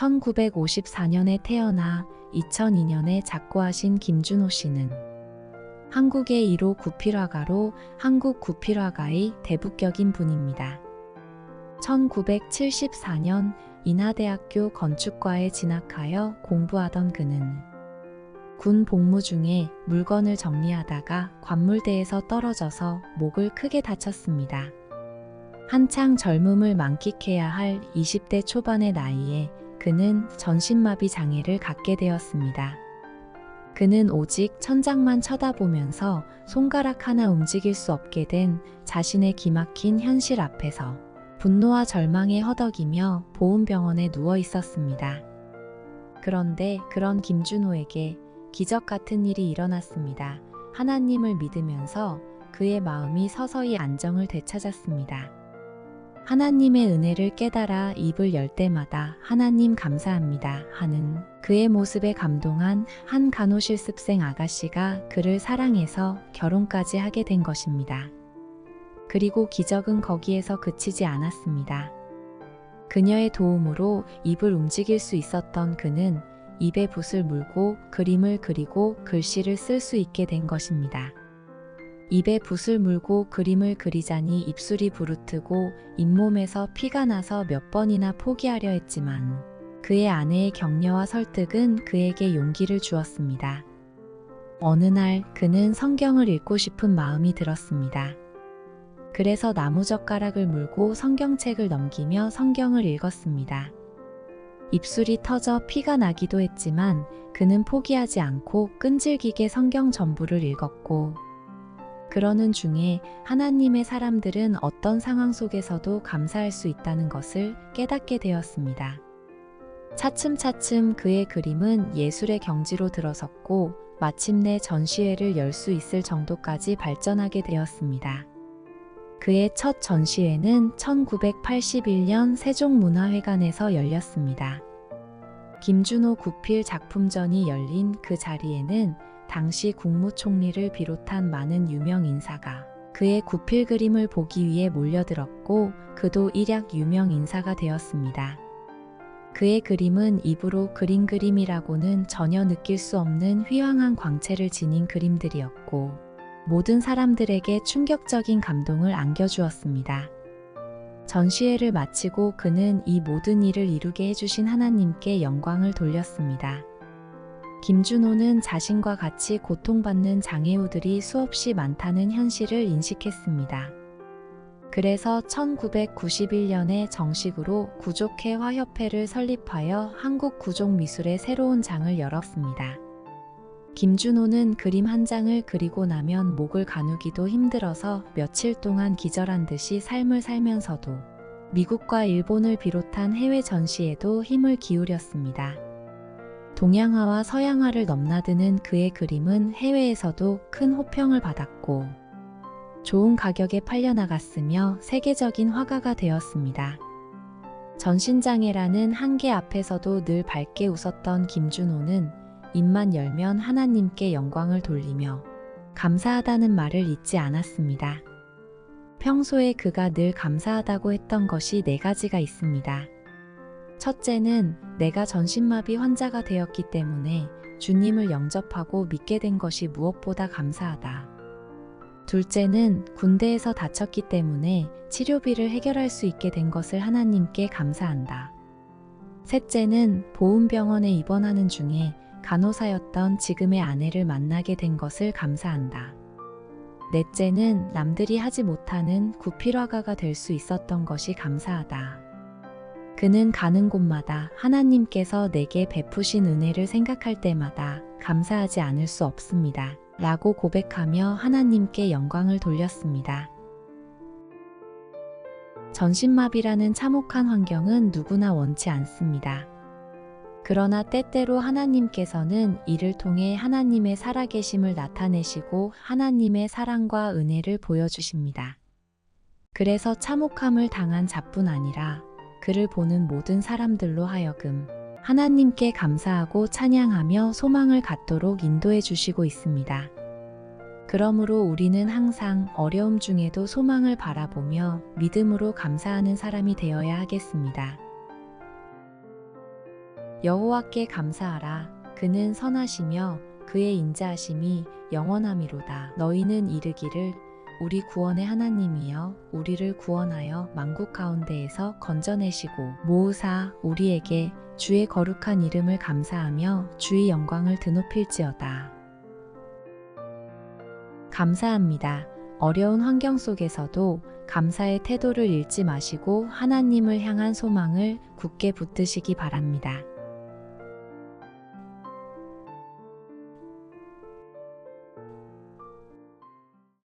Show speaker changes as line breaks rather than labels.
1954년에 태어나 2002년에 작고하신 김준호 씨는 한국의 1호 구필화가로 한국 구필화가의 대부격인 분입니다. 1974년 인하대학교 건축과에 진학하여 공부하던 그는 군 복무 중에 물건을 정리하다가 관물대에서 떨어져서 목을 크게 다쳤습니다. 한창 젊음을 만끽해야 할 20대 초반의 나이에 그는 전신마비 장애를 갖게 되었습니다. 그는 오직 천장만 쳐다보면서 손가락 하나 움직일 수 없게 된 자신의 기막힌 현실 앞에서 분노와 절망에 허덕이며 보훈병원에 누워 있었습니다. 그런데 그런 김준호에게 기적 같은 일이 일어났습니다. 하나님을 믿으면서 그의 마음이 서서히 안정을 되찾았습니다. 하나님의 은혜를 깨달아 입을 열 때마다 하나님 감사합니다 하는 그의 모습에 감동한 한 간호실습생 아가씨가 그를 사랑해서 결혼까지 하게 된 것입니다. 그리고 기적은 거기에서 그치지 않았습니다. 그녀의 도움으로 입을 움직일 수 있었던 그는 입에 붓을 물고 그림을 그리고 글씨를 쓸 수 있게 된 것입니다. 입에 붓을 물고 그림을 그리자니 입술이 부르트고 잇몸에서 피가 나서 몇 번이나 포기하려 했지만 그의 아내의 격려와 설득은 그에게 용기를 주었습니다. 어느 날 그는 성경을 읽고 싶은 마음이 들었습니다. 그래서 나무젓가락을 물고 성경책을 넘기며 성경을 읽었습니다. 입술이 터져 피가 나기도 했지만 그는 포기하지 않고 끈질기게 성경 전부를 읽었고 그러는 중에 하나님의 사람들은 어떤 상황 속에서도 감사할 수 있다는 것을 깨닫게 되었습니다. 차츰차츰 그의 그림은 예술의 경지로 들어섰고 마침내 전시회를 열 수 있을 정도까지 발전하게 되었습니다. 그의 첫 전시회는 1981년 세종문화회관에서 열렸습니다. 김준호 구필 작품전이 열린 그 자리에는 당시 국무총리를 비롯한 많은 유명 인사가 그의 구필 그림을 보기 위해 몰려들었고 그도 일약 유명 인사가 되었습니다. 그의 그림은 입으로 그린 그림이라고는 전혀 느낄 수 없는 휘황한 광채를 지닌 그림들이었고 모든 사람들에게 충격적인 감동을 안겨주었습니다. 전시회를 마치고 그는 이 모든 일을 이루게 해주신 하나님께 영광을 돌렸습니다. 김준호는 자신과 같이 고통받는 장애우들이 수없이 많다는 현실을 인식했습니다. 그래서 1991년에 정식으로 구족회 화협회를 설립하여 한국 구족미술의 새로운 장을 열었습니다. 김준호는 그림 한 장을 그리고 나면 목을 가누기도 힘들어서 며칠 동안 기절한 듯이 삶을 살면서도 미국과 일본을 비롯한 해외 전시에도 힘을 기울였습니다. 동양화와 서양화를 넘나드는 그의 그림은 해외에서도 큰 호평을 받았고 좋은 가격에 팔려나갔으며 세계적인 화가가 되었습니다. 전신장애라는 한계 앞에서도 늘 밝게 웃었던 김준호는 입만 열면 하나님께 영광을 돌리며 감사하다는 말을 잊지 않았습니다. 평소에 그가 늘 감사하다고 했던 것이 4가지가 있습니다. 첫째는 내가 전신마비 환자가 되었기 때문에 주님을 영접하고 믿게 된 것이 무엇보다 감사하다. 둘째는 군대에서 다쳤기 때문에 치료비를 해결할 수 있게 된 것을 하나님께 감사한다. 셋째는 보훈병원에 입원하는 중에 간호사였던 지금의 아내를 만나게 된 것을 감사한다. 넷째는 남들이 하지 못하는 구필화가가 될 수 있었던 것이 감사하다. 그는 가는 곳마다 하나님께서 내게 베푸신 은혜를 생각할 때마다 감사하지 않을 수 없습니다. 라고 고백하며 하나님께 영광을 돌렸습니다. 전신마비라는 참혹한 환경은 누구나 원치 않습니다. 그러나 때때로 하나님께서는 이를 통해 하나님의 살아계심을 나타내시고 하나님의 사랑과 은혜를 보여주십니다. 그래서 참혹함을 당한 자뿐 아니라 그를 보는 모든 사람들로 하여금 하나님께 감사하고 찬양하며 소망을 갖도록 인도해 주시고 있습니다. 그러므로 우리는 항상 어려움 중에도 소망을 바라보며 믿음으로 감사하는 사람이 되어야 하겠습니다. 여호와께 감사하라. 그는 선하시며 그의 인자하심이 영원함이로다. 너희는 이르기를 우리 구원의 하나님이여 우리를 구원하여 만국 가운데에서 건져내시고 모으사 우리에게 주의 거룩한 이름을 감사하며 주의 영광을 드높일지어다. 감사합니다. 어려운 환경 속에서도 감사의 태도를 잃지 마시고 하나님을 향한 소망을 굳게 붙드시기 바랍니다.